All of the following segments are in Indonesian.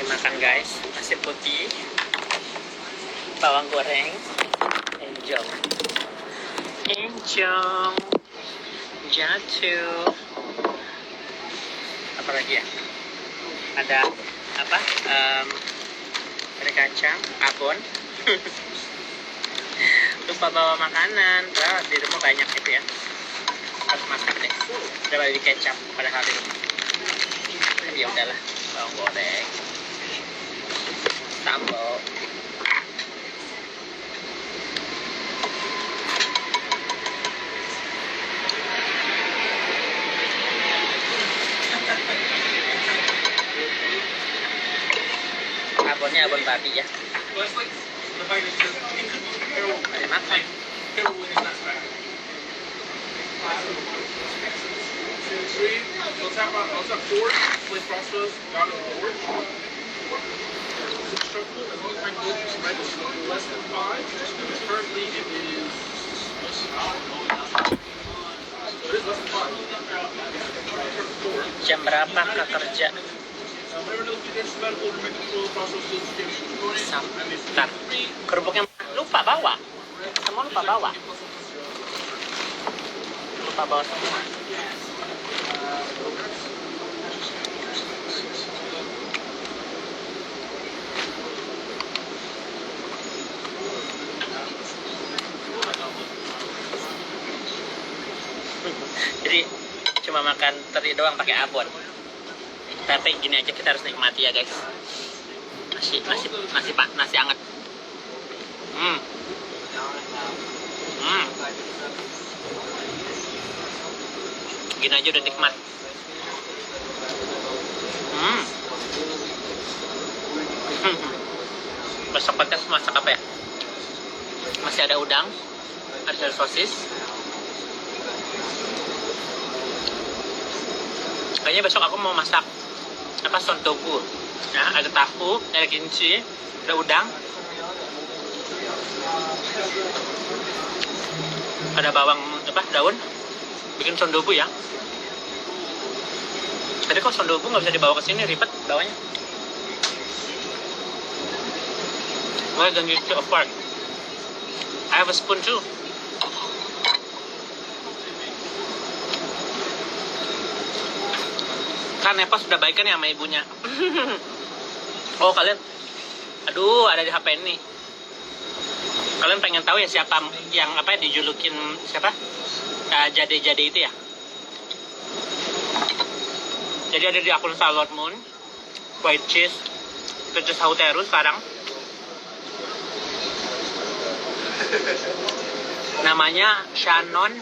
makan guys, nasi putih, bawang goreng, enjong, jatuh. Apa lagi ya? Ada apa? Ada kacang, abon. Lupa bawa makanan, padahal di rumah banyak gitu ya. Harus masak deh. Udah beli kecap pada hari ini. Tapi ya udahlah, bawang goreng, sambal. Abonnya abon babi ya. Mari makan. Jam berapa Kak kerja? Bentar. Kerupuknya lupa bawa. Semua lupa bawa. Lupa bawa semua. Jadi cuma makan teri doang pakai abon. Tapi gini aja kita harus nikmati ya guys. Nasi hangat. Gini aja udah nikmat. Besok podcast masak apa ya? Masih ada udang, ada sosis. Kayaknya besok aku mau masak apa son tofu. Ya, ada tahu, ada kimchi, ada udang, ada bawang apa daun, bikin son tofu ya. Tapi kok son tofu nggak bisa dibawa ke sini, ribet bawanya. Why don't you take a fork? I have a spoon too. Kan Nepos sudah baikan ya sama ibunya. Oh kalian, aduh ada di HP ini. Kalian pengen tahu ya siapa yang apa dijulukin siapa? Jade-jade itu ya. Jadi ada di akun Salon Moon, White Cheese, Peaches Hauteru sekarang. Namanya Shannon.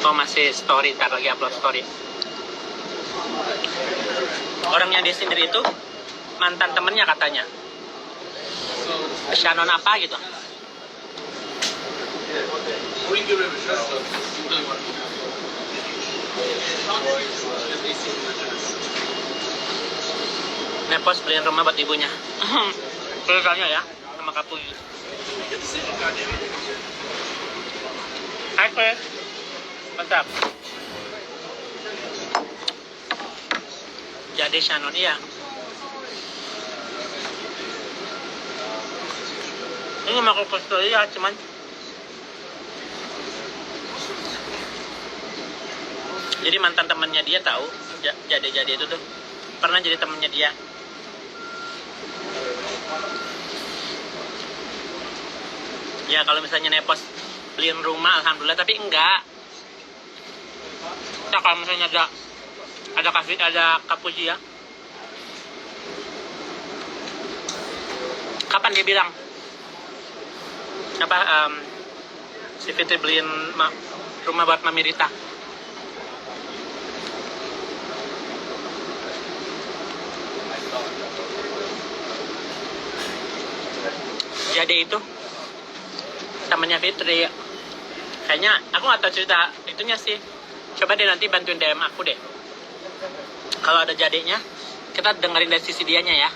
Oh masih story, ntar lagi upload story. Orang yang disindir itu mantan temennya katanya. Shannon apa gitu. Nepos beliin rumah buat ibunya. Ceritanya ya sama Kapuy. Hai Kue. Mantap. Jadi Shannon iya. Ini makan kostel ya, cuman jadi mantan temannya dia tahu jadi itu tuh pernah jadi temannya dia. Ya kalau misalnya Nepos beliin rumah alhamdulillah, tapi enggak. Nah, kalau misalnya ada Kapuji ya. Kapan dia bilang apa si Fitri beliin rumah buat Mami Rita? Jadi itu temannya Fitri. Kayaknya aku nggak tahu cerita itunya sih. Coba deh nanti bantuin DM aku deh. Kalau ada jadinya, kita dengerin dari sisi dianya ya.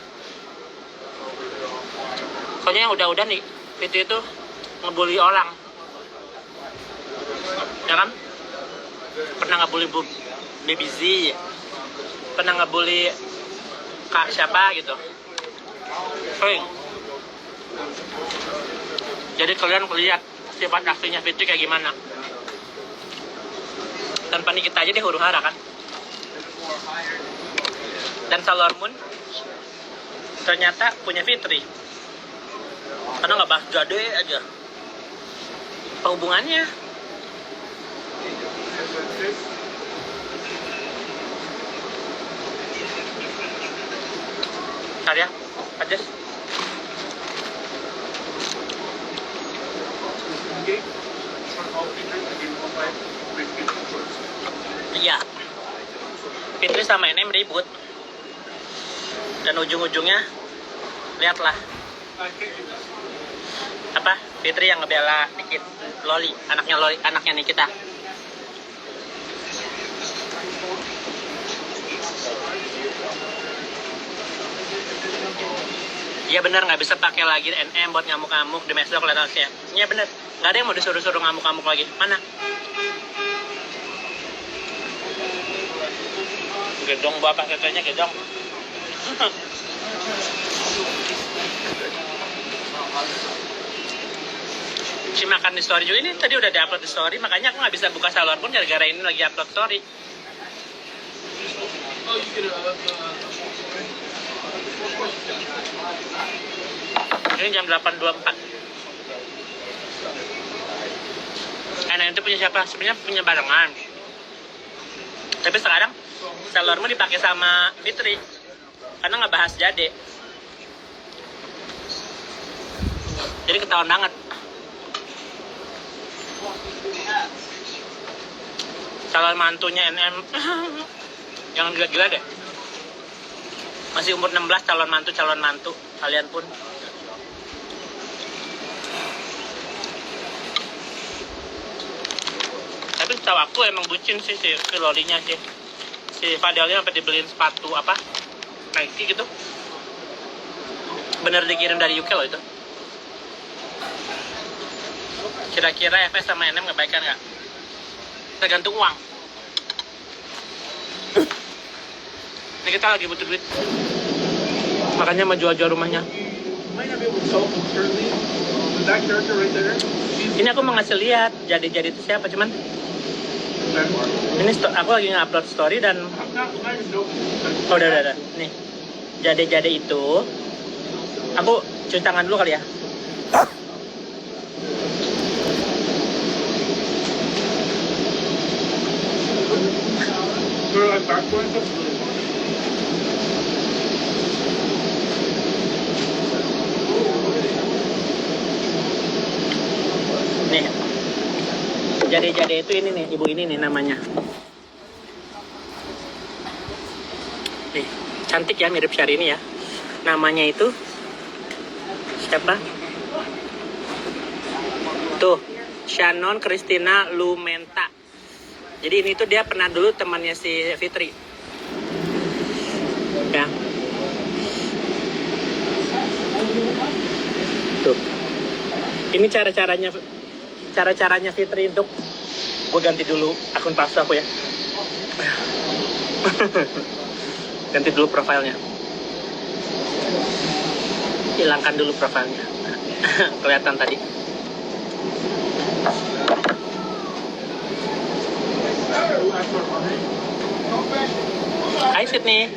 Soalnya yang udah-udah nih, Fitri itu ngebully orang. Ya kan? Pernah ngebully Baby Z. pernah ngebully kak siapa gitu. Sering. Jadi kalian lihat sifat aslinya Fitri kayak gimana. Tanpa kita aja dia huru-hara kan. Dan Sailor Moon ternyata punya Fitri. Karena nggak bahas Jade aja. Apa hubungannya? Ntar ya, aja. Iya. Fitri sama NM ribut. Dan ujung-ujungnya lihatlah. Apa? Fitri yang ngebela dikit Loli, anaknya Nikita. Iya bener, nggak bisa pakai lagi NM buat ngamuk-ngamuk di mesdo kelihatan sih. Iya bener, nggak ada yang mau disuruh-suruh ngamuk-ngamuk lagi. Mana? Gedong bapak katanya gedong. Si makan di story juga ini tadi udah di-upload di story, makanya aku nggak bisa buka Sailor Moon gara-gara ini lagi upload story. Ini jam 8.24. Nah itu punya siapa? Sebenarnya punya barengan. Tapi sekarang Sailor Moon dipakai sama Fitri karena nggak bahas Jade. Jadi ketahuan banget. Calon mantunya NM jangan gila-gila deh. Masih umur 16 calon mantu kalian pun. Tapi setahu aku emang bucin sih si Lolinya sih. Si Fadelnya sampai dibeliin sepatu apa Nike gitu. Bener dikirim dari UK loh itu. Kira-kira FS sama NM ngebaikan nggak? Tergantung uang. Ini kita lagi butuh duit. Makanya mau jual-jual rumahnya. Ini aku mau ngasih lihat jadi itu siapa cuman. Ini aku lagi nge-upload story dan udah. Nih. Jade itu aku cuci tangan dulu kali ya. Nih, jade itu ini nih, ibu ini nih namanya. Nih, cantik ya, mirip Syahrini ya. Namanya itu siapa? Tuh, Shannon Christina Lumenta. Jadi ini tuh dia pernah dulu temannya si Fitri. Ya. Tuh. Ini cara-caranya Fitri untuk gue ganti dulu akun palsu aku ya. Ganti dulu profilnya. Hilangkan dulu profilnya. Kelihatan tadi. Hai Sydney.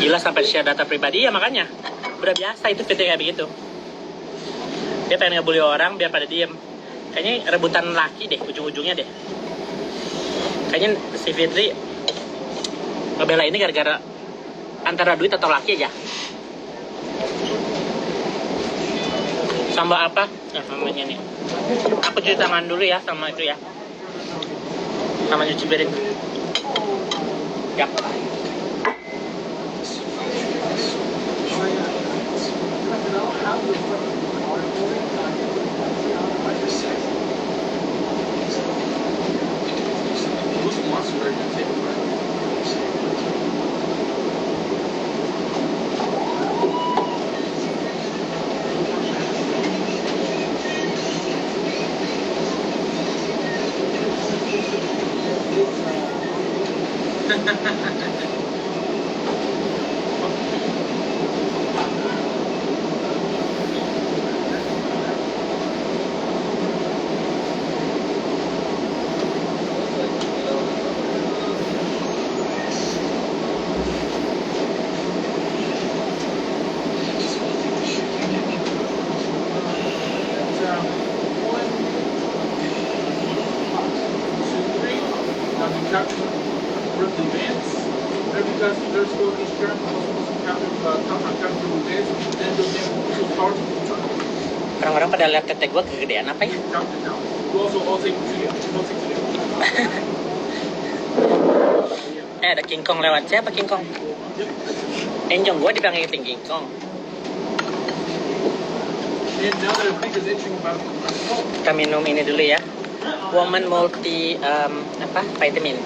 Gila sampai share data pribadi ya makanya. Udah biasa itu Fitri kayak begitu. Dia pengen ngebully orang biar pada diem. Kayaknya rebutan laki deh ujung-ujungnya deh. Kayaknya si Fitri ngebela ini gara-gara antara duit atau laki aja. Sambal apa? Nah, namanya nih. Aku cuci tangan dulu ya sama itu ya. Sama cuci piring. Ya. Orang-orang pada lihat tete gue kegedean apa ya? Ada King Kong lewat. Siapa King Kong? Enjong gue dipanggil King Kong. Kita minum ini dulu ya. Woman multi vitamin.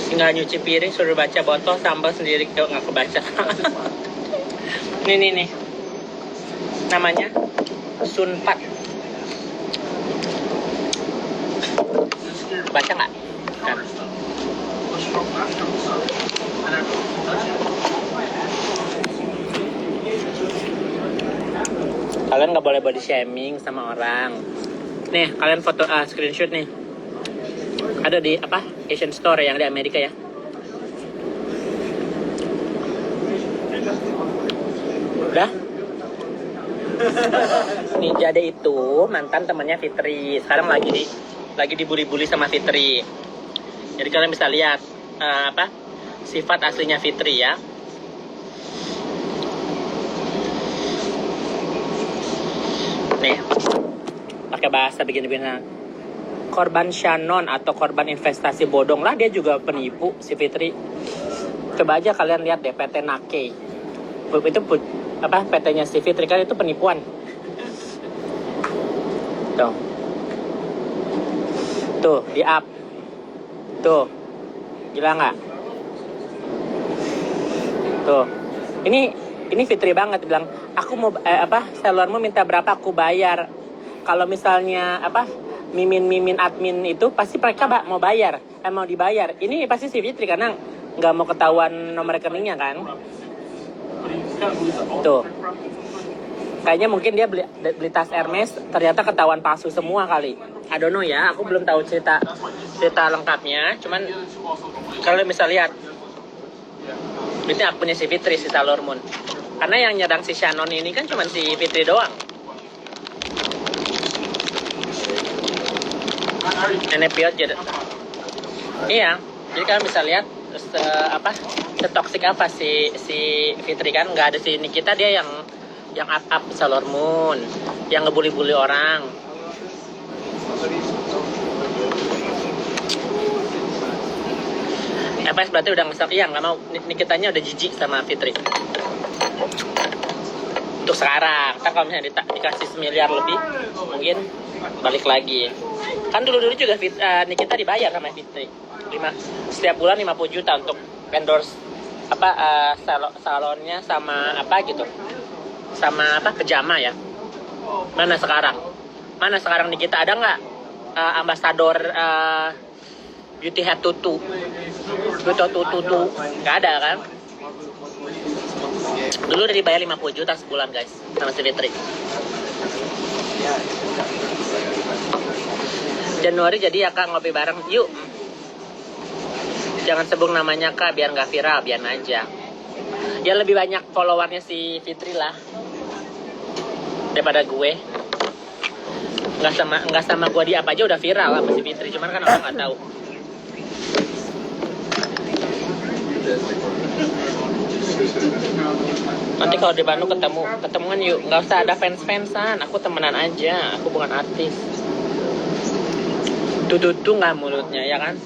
Tinggal nyuci piring, suruh baca botol, sambal sendiri nggak kebaca. Nih. Namanya Sunpat. Baca nggak? Kan. Kalian nggak boleh body shaming sama orang. Nih, kalian foto screenshot nih. Ada di Asian Store yang di Amerika ya. Udah? Nih Jade itu mantan temannya Fitri. Sekarang lagi dibully-bully sama Fitri. Jadi kalian bisa lihat sifat aslinya Fitri ya. Nih, pakai bahasa begini-begini. Korban Shannon atau korban investasi bodong lah, dia juga penipu si Fitri. Coba aja kalian lihat deh PT Nake. Itu PT-nya si Fitri kan itu penipuan. Tuh di up. Tuh. Gila nggak? Tuh. Ini Fitri banget bilang, "Aku mau sellermu minta berapa aku bayar." Kalau misalnya mimin admin itu pasti mereka mau bayar, mau dibayar. Ini pasti si Fitri karena nggak mau ketahuan nomor rekeningnya kan. Tuh. Kayaknya mungkin dia beli tas Hermes, ternyata ketahuan palsu semua kali. I don't know ya, aku belum tahu cerita lengkapnya. Cuman kalian bisa lihat, ini akunnya si Fitri, si Sailor Moon. Karena yang nyerang si Shannon ini kan cuma si Fitri doang. NPO jadi. Iya, jadi kalian bisa lihat setoksik apa si Fitri kan. Nggak ada si Nikita, dia yang up Sailor Moon, yang ngebully-bully orang. FS berarti udah ngesel, iya nggak mau. Nikitanya udah jijik sama Fitri untuk sekarang. Ntar kalau misalnya dikasih 1 miliar lebih, mungkin balik lagi. Kan dulu juga Nikita dibayar sama Fitri setiap bulan 50 juta untuk endorse salonnya sama sama pejama ya. Mana sekarang Nikita ada nggak ambasador Beauty Head Tutu nggak ada kan. Dulu udah dibayar 50 juta sebulan guys sama si Fitri. Januari jadi ya Kak, ngopi bareng yuk. Jangan sebut namanya Kak biar nggak viral, biar aja. Ya lebih banyak followernya si Fitri lah daripada gue. Nggak sama gue di apa aja udah viral lah si Fitri, cuman kan orang nggak tahu. Nanti kalau di Bandung ketemuan yuk, nggak usah ada fans-fansan, aku temenan aja, aku bukan artis. Tutu nggak mulutnya ya kan?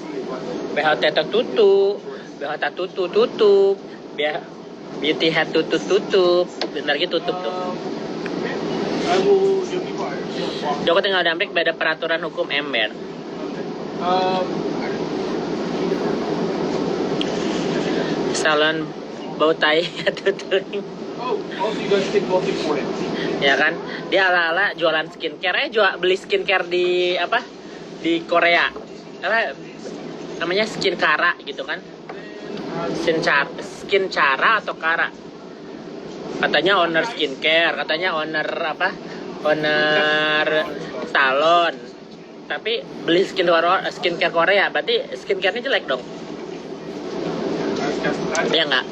BHT tutup, Beauty Head tutup, bentar lagi tutup tuh. Joko tinggal dampik beda peraturan hukum ember. Salon bau tai tutup. Ya kan, dia ala-ala jualan skincare, beli skincare di apa, di Korea, apa namanya, Skincare gitu kan, Skincare atau Kara, katanya owner skincare, katanya owner apa, owner salon, tapi beli skincare Korea, berarti skincarenya jelek dong, ya nggak?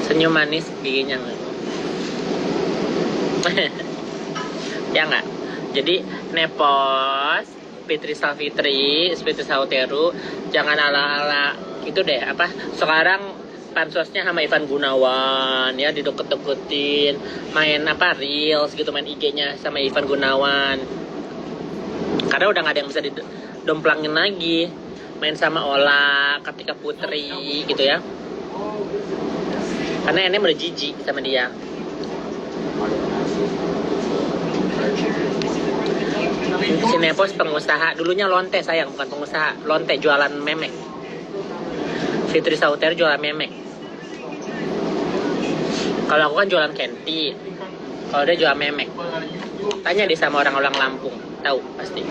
Senyum manis giginya ya nggak? Jadi Nepos, Fitri Salfitri, Fitri Sauteru, jangan ala-ala itu deh, apa sekarang pansosnya sama Ivan Gunawan ya, dideket-deketin, main apa reels gitu, main IG-nya sama Ivan Gunawan, karena udah nggak ada yang bisa didomplangin lagi, main sama Ola, Kartika Putri gitu ya, karena Enem udah jijik sama dia. Si Nepos pengusaha, dulunya lonte sayang, bukan pengusaha, lonte jualan memek. Fitri Sauter jualan memek. Kalau aku kan jualan kenti, kalau dia jualan memek. Tanya deh sama orang-orang Lampung, tahu pasti.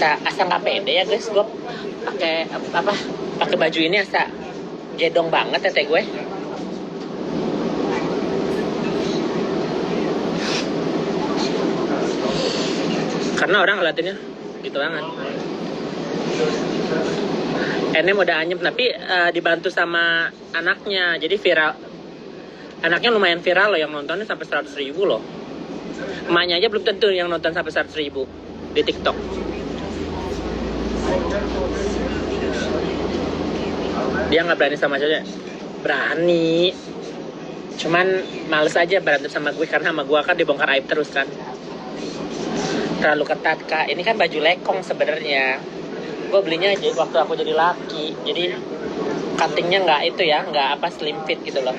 Asa nggak pede ya guys, gue pakai apa? Pakai baju ini asa jedong banget tete gue. Karena orang ngeliatinnya gitu banget. Enem udah anyep, tapi dibantu sama anaknya, jadi viral. Anaknya lumayan viral loh, yang nontonnya sampai 100.000 loh. Emaknya aja belum tentu yang nonton sampai 100.000 di TikTok. Dia nggak berani sama cewek, berani. Cuman males aja berantem sama gue, karena sama gue kan dibongkar aib terus kan. Terlalu ketat kak, ini kan baju lekong sebenarnya. Gue belinya aja waktu aku jadi laki, jadi cuttingnya nggak itu ya, nggak apa slim fit gitu loh.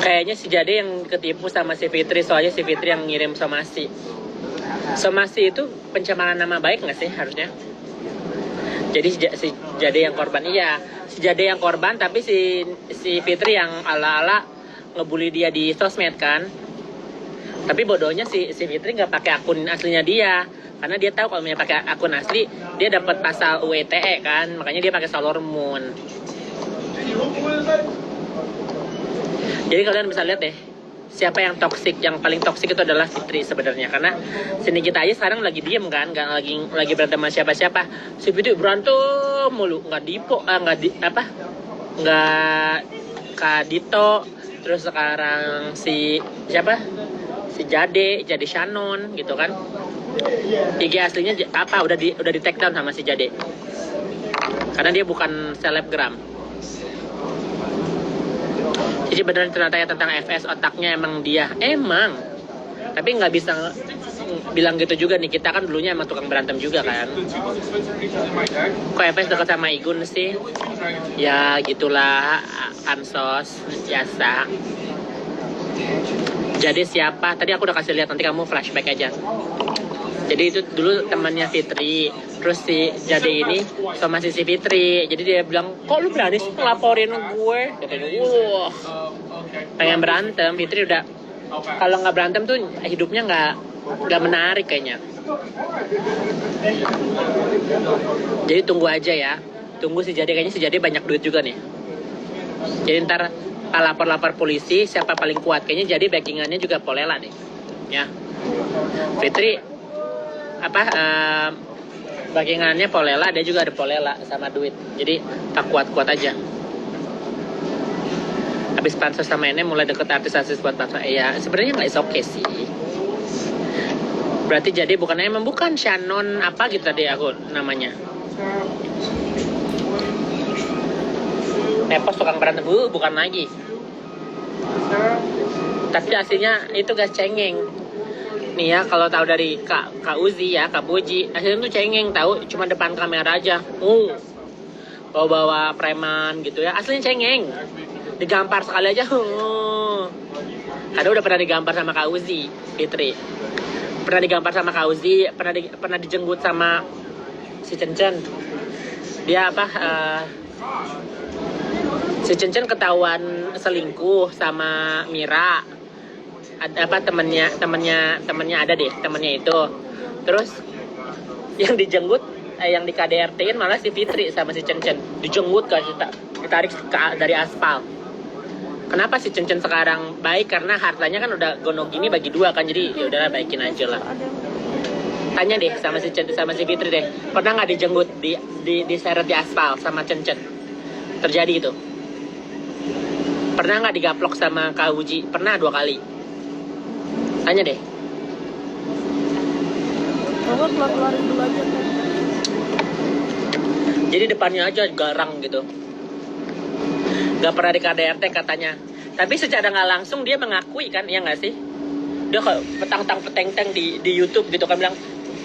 Kayaknya si Jade yang ketipu sama si Fitri, soalnya si Fitri yang ngirim somasi. Somasi itu pencemaran nama baik nggak sih harusnya? Jadi si Jade yang korban, iya. Si Jade yang korban, tapi si Fitri yang ala-ala ngebully dia di sosmed kan. Tapi bodohnya si Fitri nggak pakai akun aslinya dia, karena dia tahu kalau misalnya pakai akun asli dia dapat pasal UITE kan, makanya dia pakai Sailor Moon. Jadi kalian bisa lihat deh, siapa yang toksik, yang paling toksik itu adalah Fitri sebenarnya, karena sini kita aja sekarang lagi diem kan, nggak lagi berantem sama siapa-siapa. Si Fitri berantem mulu, nggak Kak Dito. Terus sekarang si siapa? Si Jade Shannon gitu kan. IG aslinya apa? Udah di take down sama si Jade. Karena dia bukan selebgram. Jadi beneran ternyata tentang FS, otaknya emang dia. Emang. Tapi nggak bisa bilang gitu juga nih, kita kan dulunya emang tukang berantem juga kan. Kok FS dekat sama Igun sih? Ya gitulah, ansos biasa. Jadi siapa? Tadi aku udah kasih lihat, nanti kamu flashback aja. Jadi itu dulu temannya Fitri, terus si Jade ini sama si Fitri. Jadi dia bilang, kok lu berani sih ngelaporin gue? Katanya, wah, pengen berantem. Fitri udah, kalau nggak berantem tuh hidupnya nggak menarik kayaknya. Jadi tunggu aja ya, tunggu si Jade, kayaknya si Jade banyak duit juga nih. Jadi ntar lapor polisi siapa paling kuat, kayaknya jadi backingannya juga Polela deh ya. Fitri backingannya Polela, dia juga ada Polela sama duit, jadi tak kuat aja. Habis pansos sama ini mulai deket artis buat pansos, ya sebenarnya nggak oke sih. Berarti jadi bukan Shannon apa gitu tadi aku namanya. Nepos tukang berantem, bukan lagi. Tapi aslinya itu guys cengeng. Nih ya, kalau tahu dari Kak Uzi ya, Kak Boji, aslinya tuh cengeng, tahu cuma depan kamera aja. Bawa preman gitu ya, aslinya cengeng. Digampar sekali aja. Karena udah pernah digampar sama Kak Uzi, Fitri. Pernah digampar sama Kak Uzi, pernah dijenggut sama si Cencen. Dia apa? Si Cencen ketahuan selingkuh sama Mira. Ada apa temennya ada deh, temennya itu. Terus yang dijenggut, yang di KDRT-in malah si Fitri sama si Cencen. Dijenggut kan, ditarik dari aspal. Kenapa si Cencen sekarang baik? Karena hartanya kan udah gonok gini bagi dua kan, jadi ya udahlah baikin aja lah. Tanya deh sama si Cencen sama si Fitri deh, pernah nggak dijenggut diseret di aspal sama Cencen? Terjadi itu. Pernah nggak digaplok sama Kak Uji? Pernah 2 kali. Tanya deh. Coba keluarin dulu aja kan. Jadi depannya aja garang gitu. Gak pernah di KDRT katanya. Tapi secara nggak langsung dia mengakui kan, ya nggak sih? Dia kayak petang-peteng di YouTube gitu kan, bilang,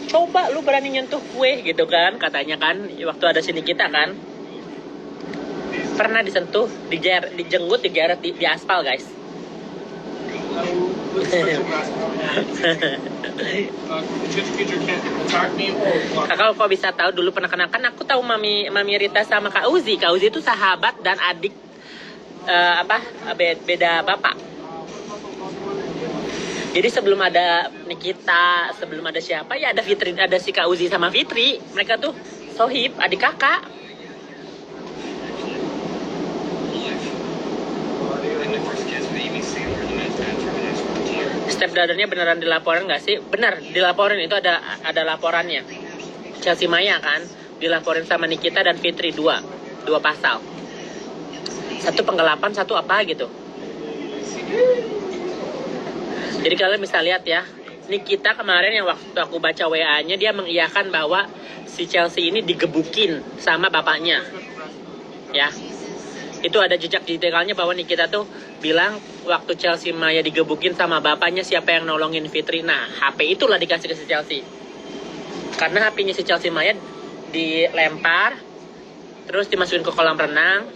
coba lu berani nyentuh gue gitu kan, katanya kan, waktu ada sini kita kan. Pernah disentuh, dijenggut, digeret di aspal guys. Kakak kok bisa tahu dulu pernah kenal? Kan aku tahu Mami Rita sama Kak Uzi. Kak Uzi itu sahabat dan adik beda bapak. Jadi sebelum ada Nikita, sebelum ada siapa ya ada Fitri, ada si Kak Uzi sama Fitri. Mereka tuh sohib, adik kakak. Stepdaughter-nya beneran dilaporin nggak sih? Bener, dilaporin, itu ada laporannya. Chelsea Maya kan dilaporin sama Nikita dan Fitri, dua pasal. Satu penggelapan, satu apa gitu. Jadi kalian bisa lihat ya, Nikita kemarin yang waktu aku baca WA-nya, dia mengiyakan bahwa si Chelsea ini digebukin sama bapaknya. Ya. Itu ada jejak digitalnya bahwa Nikita tuh bilang waktu Chelsea Maya digebukin sama bapaknya, siapa yang nolongin Fitri. Nah, HP itulah dikasih ke si Chelsea. Karena HP-nya si Chelsea Maya dilempar, terus dimasukin ke kolam renang,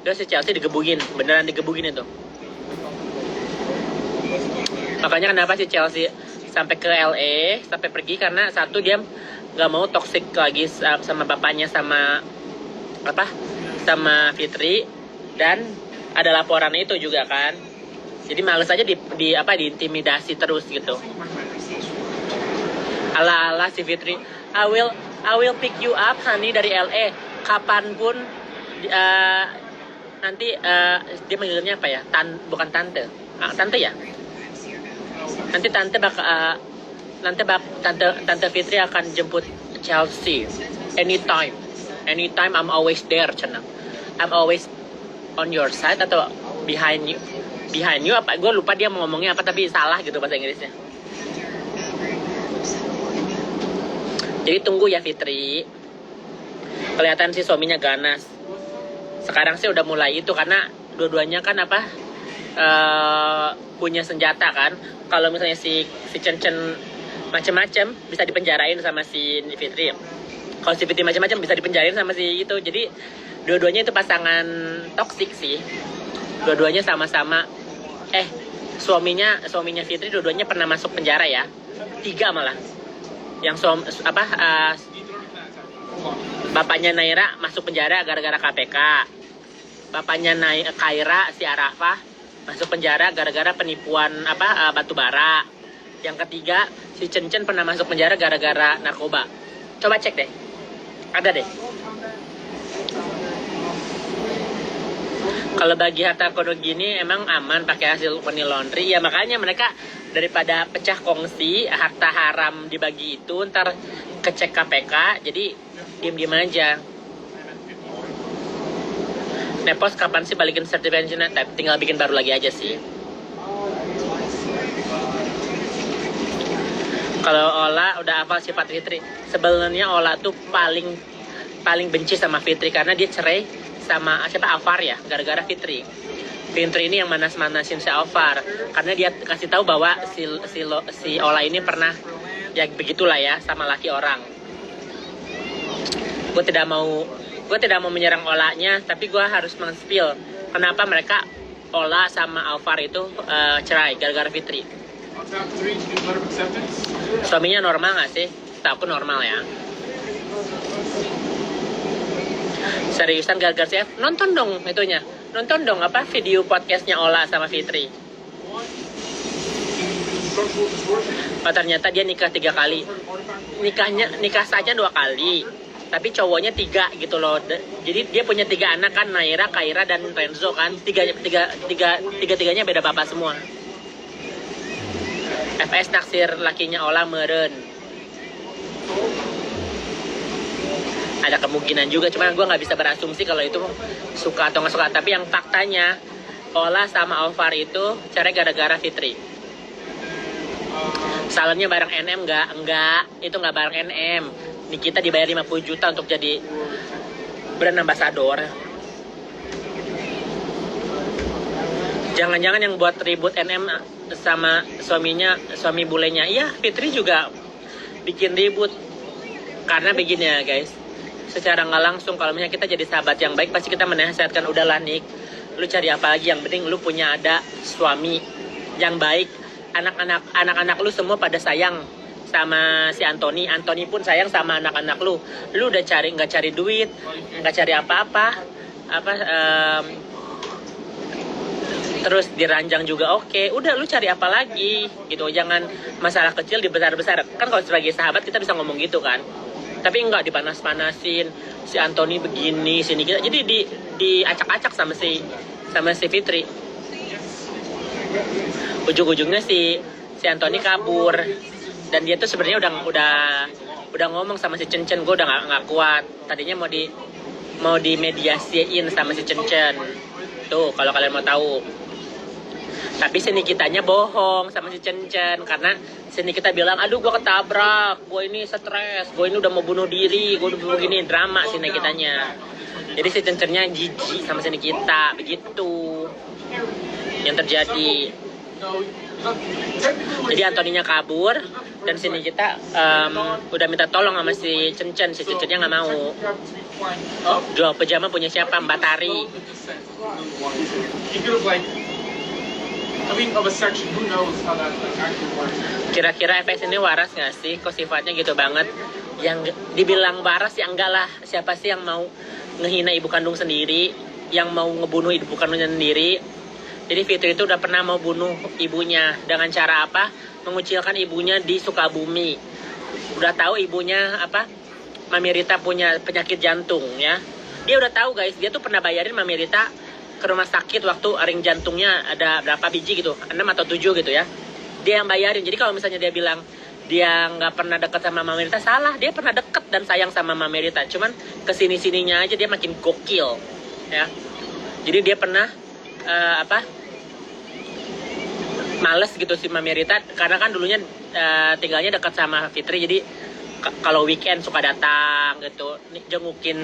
terus si Chelsea digebukin, beneran digebukin itu. Makanya kenapa si Chelsea sampai ke LA, sampai pergi, karena satu dia nggak mau toksik lagi sama bapaknya, sama Fitri, dan ada laporan itu juga kan. Jadi males aja diintimidasi terus gitu. Ala si Fitri, I will pick you up honey dari LA kapanpun. Nanti dia manggilnya apa ya? Bukan tante. Tante ya? Nanti tante Fitri akan jemput Chelsea anytime I'm always there, cenah. I'm always on your side atau behind you apa, gue lupa dia mau ngomongnya apa, tapi salah gitu bahasa Inggrisnya. Jadi tunggu ya Fitri. Kelihatan sih suaminya ganas. Sekarang sih udah mulai itu, karena dua-duanya kan punya senjata kan. Kalau misalnya si Cencen macem-macem bisa dipenjarain sama si Fitri. Kalau si Fitri macam-macam bisa dipenjarain sama si itu. Jadi dua-duanya itu pasangan toksik sih. Dua-duanya sama-sama. Suaminya Fitri dua-duanya pernah masuk penjara ya. 3 malah. Yang bapaknya Naira masuk penjara gara-gara KPK. Bapaknya Kaira si Arafah masuk penjara gara-gara penipuan batu bara. Yang ketiga si Cencen pernah masuk penjara gara-gara narkoba. Coba cek deh. Ada deh. Kalau bagi harta kono gini emang aman pakai hasil money laundry ya, makanya mereka daripada pecah kongsi harta haram dibagi itu ntar kecek KPK, jadi diem aja. Nepos kapan sih balikin sertifikatnya? Tinggal bikin baru lagi aja sih. Kalau Ola udah hafal sifat Fitri. Sebenarnya Ola tuh paling benci sama Fitri karena dia cerai sama Alvar ya, gara-gara Fitri ini yang manas-manasin si Alvar, karena dia kasih tahu bahwa si Ola ini pernah ya begitulah ya sama laki orang. Gue tidak mau menyerang Olanya, tapi gue harus men-spill kenapa mereka Ola sama Alvar itu cerai gara-gara Fitri. On tap 3 to do letter of acceptance. Suaminya normal nggak sih? Setahu aku normal ya. Seriusan gara-gara sih? Nonton dong itunya. Nonton dong apa video podcastnya Ola sama Fitri. Structural distortion. Oh, ternyata dia nikah 3 kali. Nikah saja 2 kali. Tapi cowoknya 3 gitu loh. Jadi dia punya 3 anak kan, Naira, Kaira, dan Renzo kan. Tiga-tiganya beda bapak semua. FS naksir lakinya Ola meren. Ada kemungkinan juga, cuman gue nggak bisa berasumsi kalau itu suka atau nggak suka. Tapi yang faktanya Ola sama Alvar itu cerai gara-gara Fitri. Salonnya bareng NM enggak, itu nggak bareng NM. Nikita dibayar 50 juta untuk jadi brand ambassador. Jangan-jangan yang buat ribut NM sama suami bulenya. Iya, Fitri juga bikin ribut. Karena begini ya guys, secara nggak langsung kalau misalnya kita jadi sahabat yang baik, pasti kita menasihatkan, udahlah Nik, lu cari apa lagi, yang penting lu punya ada suami yang baik. Anak-anak lu semua pada sayang sama si Anthony pun sayang sama anak-anak lu. Lu udah nggak cari duit, nggak cari apa-apa, terus diranjang juga oke. Udah lu cari apa lagi gitu, jangan masalah kecil dibesar-besar. Kan kalau sebagai sahabat kita bisa ngomong gitu kan, tapi enggak dipanas-panasin, si Anthony begini sini kita, jadi diacak-acak sama si Fitri. Ujung-ujungnya si Anthony kabur, dan dia tuh sebenarnya udah ngomong sama si Cencen, gue udah nggak kuat. Tadinya mau dimediasiin sama si Cencen tuh, kalau kalian mau tahu. Tapi si Nikitanya bohong sama si Cencen, karena si Nikita bilang, aduh gue ketabrak, gue ini stres, gue ini udah mau bunuh diri, gue udah begini, drama si Nikitanya. Jadi si Cencennya jijik sama si Nikita, begitu yang terjadi. Jadi Antoninya kabur, dan si Nikita udah minta tolong sama si Cencen. Si Cencennya nggak mau. Jual pejama punya siapa? Mbak Tari. Kira-kira FS ini waras nggak sih? Kok sifatnya gitu banget? Yang dibilang waras ya enggak lah. Siapa sih yang mau ngehina ibu kandung sendiri, yang mau ngebunuh ibu kandungnya sendiri? Jadi Fitri itu udah pernah mau bunuh ibunya. Dengan cara apa? Mengucilkan ibunya di Sukabumi. Udah tahu ibunya apa? Mami Rita punya penyakit jantung ya. Dia udah tahu guys, dia tuh pernah bayarin Mami Rita ke rumah sakit waktu ring jantungnya ada berapa biji gitu, 6 atau 7 gitu ya. Dia yang bayarin. Jadi kalau misalnya dia bilang dia nggak pernah deket sama Mami Rita, salah. Dia pernah deket dan sayang sama Mami Rita. Cuman kesini-sininya aja dia makin gokil ya. Jadi dia pernah males gitu si Mami Rita, karena kan dulunya tinggalnya dekat sama Fitri, jadi kalau weekend suka datang gitu, jengukin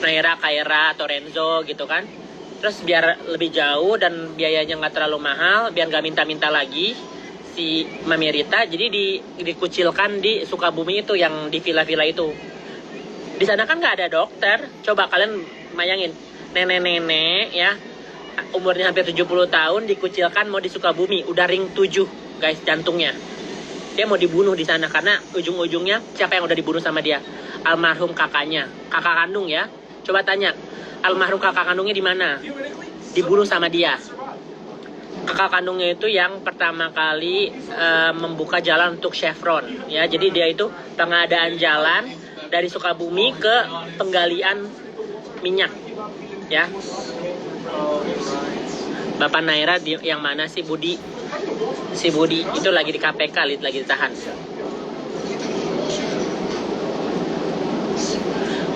Naira, Kaira, atau Renzo gitu kan. Terus biar lebih jauh dan biayanya nggak terlalu mahal, biar nggak minta-minta lagi si Mami Rita, jadi dikucilkan di Sukabumi itu, yang di villa-villa itu. Di sana kan nggak ada dokter. Coba kalian bayangin, nenek-nenek ya, umurnya hampir 70 tahun dikucilkan mau di Sukabumi, udah ring 7 guys jantungnya. Dia mau dibunuh di sana, karena ujung-ujungnya siapa yang udah dibunuh sama dia? Almarhum kakaknya, kakak kandung ya. Coba tanya, almarhum kakak kandungnya di mana? Dibunuh sama dia. Kakak kandungnya itu yang pertama kali membuka jalan untuk Chevron ya. Jadi dia itu pengadaan jalan dari Sukabumi ke penggalian minyak ya. Bapak Naira yang mana sih? Budi. Si Budi itu lagi di KPK, lagi ditahan.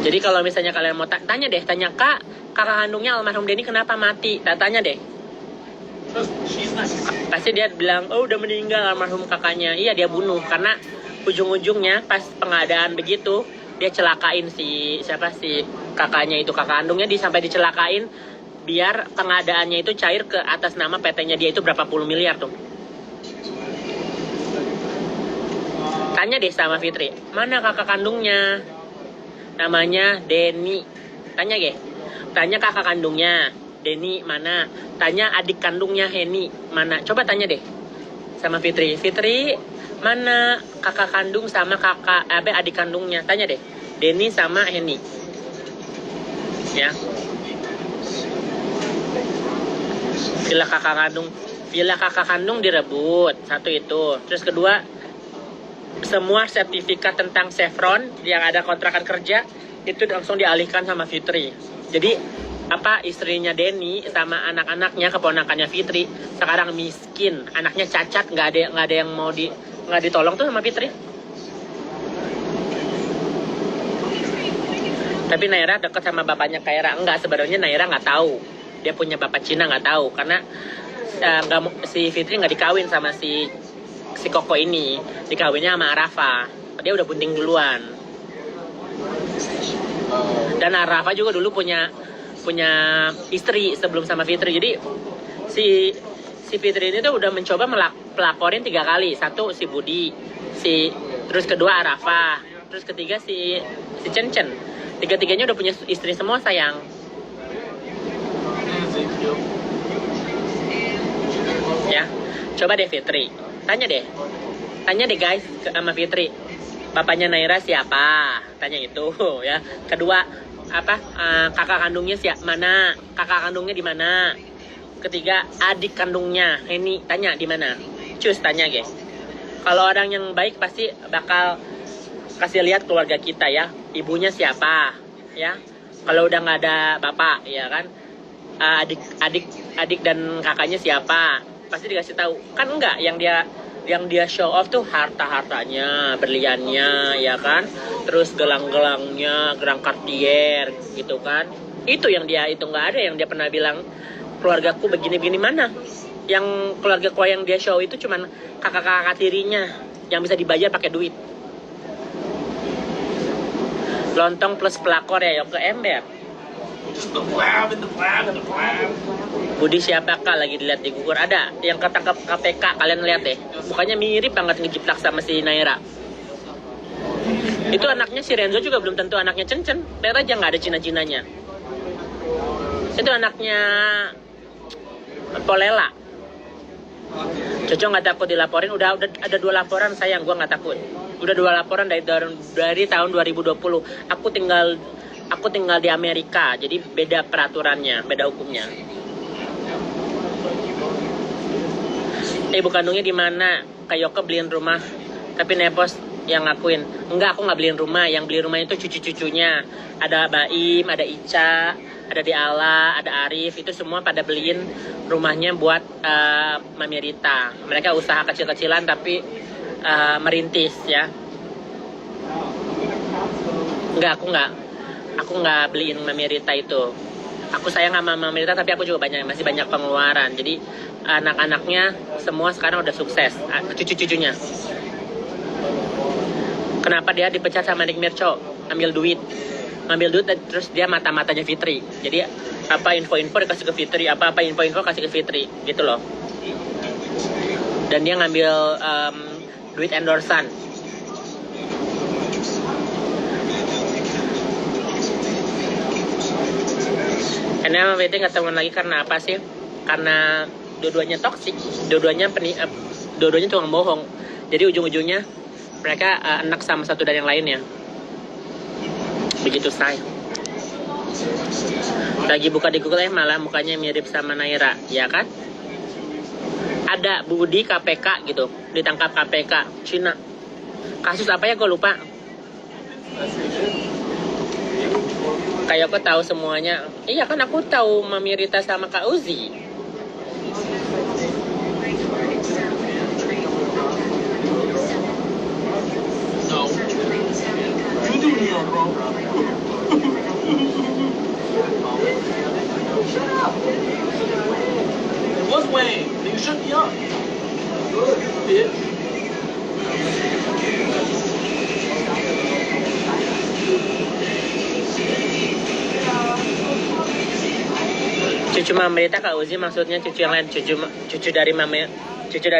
Jadi kalau misalnya kalian mau tanya kakak kandungnya almarhum Denny kenapa mati? Tanya deh. Pasti dia bilang, oh udah meninggal almarhum kakaknya. Iya, dia bunuh, karena ujung-ujungnya pas pengadaan begitu dia celakain si kakaknya itu, kakak kandungnya sampai dicelakain biar pengadaannya itu cair ke atas nama PT-nya dia itu berapa puluh miliar tuh. Tanya deh sama Fitri, mana kakak kandungnya? Namanya Denny. Tanya kakak kandungnya. Denny mana? Tanya adik kandungnya Henny mana? Coba tanya deh sama Fitri. Fitri, mana kakak kandung sama adik kandungnya? Tanya deh. Denny sama Henny. Ya. Bila kakak kandung direbut, satu itu. Terus kedua, semua sertifikat tentang Chevron yang ada kontrakan kerja itu langsung dialihkan sama Fitri. Jadi istrinya Denny sama anak-anaknya, keponakannya Fitri sekarang miskin, anaknya cacat, nggak ada yang mau nggak ditolong tuh sama Fitri. Tapi Naira deket sama bapaknya Kaira. Enggak, sebenarnya Naira nggak tahu dia punya bapak Cina, nggak tahu karena si Fitri nggak dikawin sama si Koko ini, dikawinnya sama Arafa. Dia udah bunting duluan. Dan Arafa juga dulu punya istri sebelum sama Fitri. Jadi si Fitri ini tuh udah mencoba pelaporin 3 kali. Satu si Budi, terus kedua Arafa, terus ketiga si Cencen. Tiga-tiganya udah punya istri semua sayang. Ya, coba deh Fitri, tanya deh guys sama Fitri, bapaknya Naira siapa? Tanya itu ya. Kedua kakak kandungnya mana? Kakak kandungnya di mana? Ketiga, adik kandungnya Henny, tanya di mana? Cus, tanya guys. Kalau orang yang baik pasti bakal kasih lihat keluarga kita ya. Ibunya siapa? Ya. Kalau udah nggak ada bapak, ya kan? Adik dan kakaknya siapa? Pasti dikasih tahu. Kan enggak yang dia show off tuh hartanya, berliannya, ya kan? Terus gelang-gelangnya, gelang Cartier, gitu kan? Itu yang dia itu nggak ada yang dia pernah bilang keluargaku begini-begini mana? Yang keluargaku yang dia show itu cuman kakak-kakak tirinya yang bisa dibayar pakai duit. Lontong plus pelakor ya, ke ember. Budi siapa kak lagi dilihat di Google? Ada yang ketangkap KPK, kalian lihat deh. Mukanya mirip banget ngejiplak sama si Naira. Itu anaknya si Renzo juga belum tentu anaknya Cencen. Lihat aja nggak ada Cina-Cinanya. Itu anaknya Polela. Coco nggak takut dilaporin? Udah ada 2 laporan sayang, gue nggak takut. Udah 2 laporan dari tahun 2020. Aku tinggal di Amerika, jadi beda peraturannya, beda hukumnya. Ibu kandungnya di mana? Kak Yoke beliin rumah, tapi Nepos yang ngakuin. Enggak, aku nggak beliin rumah. Yang beli rumah itu cucu-cucunya. Ada Baim, ada Ica, ada Diala, ada Arif. Itu semua pada beliin rumahnya buat Mami Rita. Mereka usaha kecil-kecilan tapi merintis ya. Enggak, aku nggak beliin Mami Rita itu. Aku sayang sama Mami Rita, tapi aku juga masih banyak pengeluaran. Jadi anak-anaknya semua sekarang udah sukses, cucu-cucunya. Kenapa dia dipecat sama Nick Mirco? Ambil duit terus dia mata-matanya Fitri. Jadi info-info dikasih ke Fitri, apa info-info kasih ke Fitri gitu loh. Dan dia ngambil duit endorsan. Karena Fitri nggak teman lagi karena apa sih? Karena dua-duanya toksik, dua-duanya tukang bohong. Jadi ujung-ujungnya mereka enak sama satu dan yang lainnya. Begitu say. Lagi buka di Google malah mukanya mirip sama Naira, ya kan? Ada Budi KPK gitu, ditangkap KPK Cina. Kasus apa ya gue lupa. Kayak aku tahu semuanya. Iya kan aku tahu Mami Rita sama Kak Uzi. No. You do it here, bro. Shut up. It was Wayne. You shut me up. Bitch. Cucu Mami Rita Kak Uzi maksudnya cucu yang lain, cucu dari Mami, cucu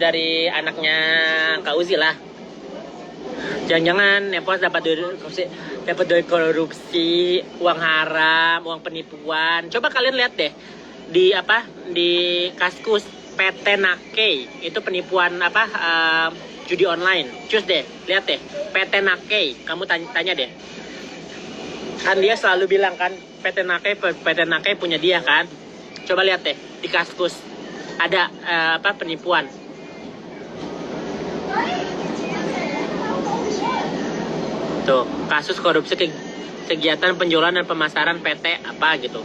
dari anaknya Kak Uzi lah. Jangan-jangan Nepos dapat duit korupsi, uang haram, uang penipuan. Coba kalian lihat deh di Kaskus PT Nakei itu penipuan judi online. Cus deh, lihat deh PT Nakei. Kamu tanya deh. Kan dia selalu bilang kan PT Nakei punya dia kan. Coba lihat deh di Kaskus ada penipuan. Tuh, kasus korupsi kegiatan penjualan dan pemasaran PT apa gitu.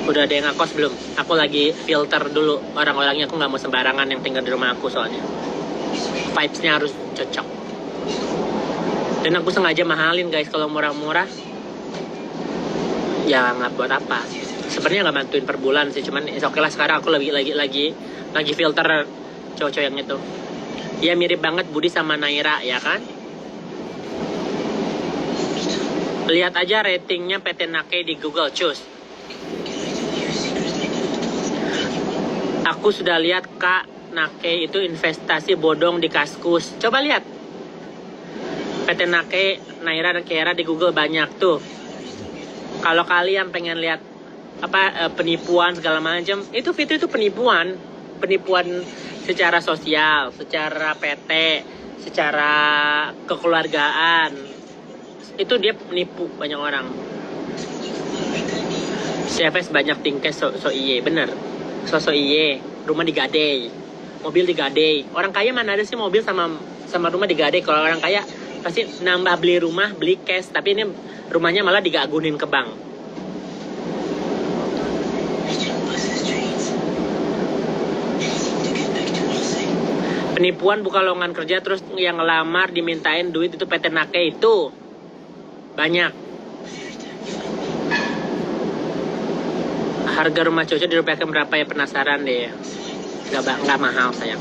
Udah ada yang ngekos belum? Aku lagi filter dulu orang-orangnya, aku nggak mau sembarangan yang tinggal di rumah aku soalnya. Vibes-nya harus cocok. Dan aku sengaja mahalin guys, kalau murah-murah ya nggak buat apa. Sebenarnya nggak bantuin per bulan sih, cuman oke lah sekarang aku lagi filter cowok-cowok yang itu. Ya mirip banget Budi sama Naira ya kan? Lihat aja ratingnya PT Nakei di Google, cus. Aku sudah lihat Kak Nakei itu investasi bodong di Kaskus. Coba lihat. PT Nakei, Naira dan Kiara di Google banyak tuh. Kalau kalian pengen lihat penipuan segala macam, itu Fitri itu penipuan secara sosial, secara PT, secara kekeluargaan. Itu dia menipu banyak orang. CFS banyak tingkes so iye, bener. So iye, rumah digadai, mobil digadai. Orang kaya mana ada sih mobil sama rumah digadai? Kalau orang kaya pasti nambah beli rumah, beli cash, tapi ini rumahnya malah digagunin ke bank. Penipuan buka lowongan kerja terus yang ngelamar dimintain duit itu PT Nakei itu banyak. Harga rumah Coco dirupiahkan berapa ya, penasaran deh. Nggak mahal sayang.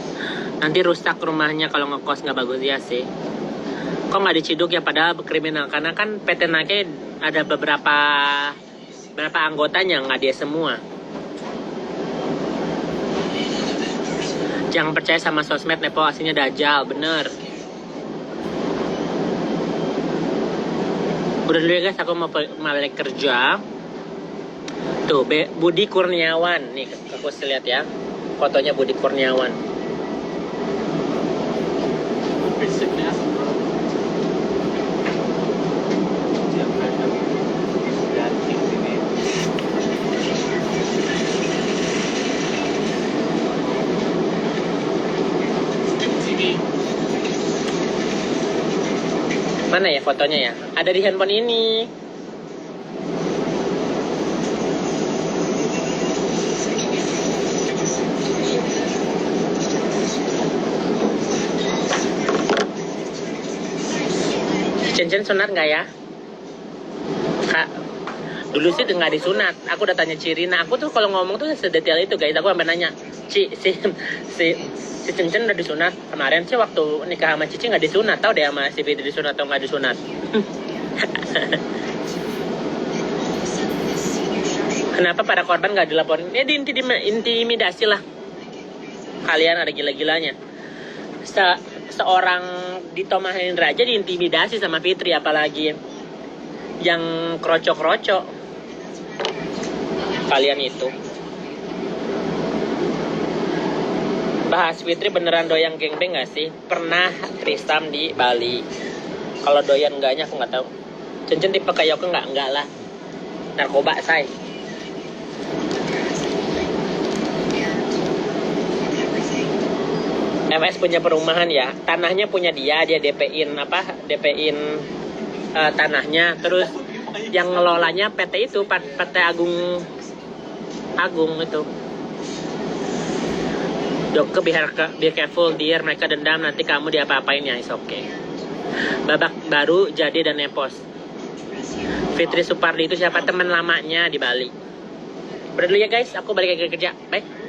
Nanti rusak rumahnya kalau ngekos, nggak bagus ya sih. Kok nggak diciduk ya, padahal kriminal. Karena kan PT Nakei ada beberapa anggotanya, nggak dia semua. Jangan percaya sama sosmed, Nepo aslinya dajal, bener. Udah dulu ya guys, aku mau balik kerja. Tuh, Budi Kurniawan. Nih, aku lihat ya. Fotonya Budi Kurniawan. Mana ya fotonya ya? Ada di handphone ini. Cincin sunat nggak ya? Kak, dulu sih nggak disunat. Aku udah tanya Cirina. Aku tuh kalau ngomong tuh sedetail itu guys. Aku sampai nanya, si Cincin udah disunat. Kemarin sih waktu nikah sama Cici nggak disunat. Tahu deh sama si Fitri disunat atau nggak disunat. Kenapa para korban nggak dilaporin? Ya diintimidasi lah. Kalian ada gila-gilanya. Seorang Dito Mahendra aja diintimidasi sama Fitri, apalagi yang kroco-kroco. Kalian itu. Bahas Fitri beneran doyan gengbeng gak sih? Pernah trisam di Bali. Kalau doyan enggaknya aku nggak tahu. Cincin tipe kayak aku enggak lah. Narkoba say. MS punya perumahan ya, tanahnya punya dia DP-in tanahnya, terus yang ngelolanya PT itu, PT Agung itu. Doke, be careful dear, mereka dendam nanti kamu diapa-apain ya, is okay. Babak baru jadi dan Nepos. Fitri Supardi itu siapa? Teman lamanya di Bali. Udah dulu ya guys, aku balik lagi kerja, bye.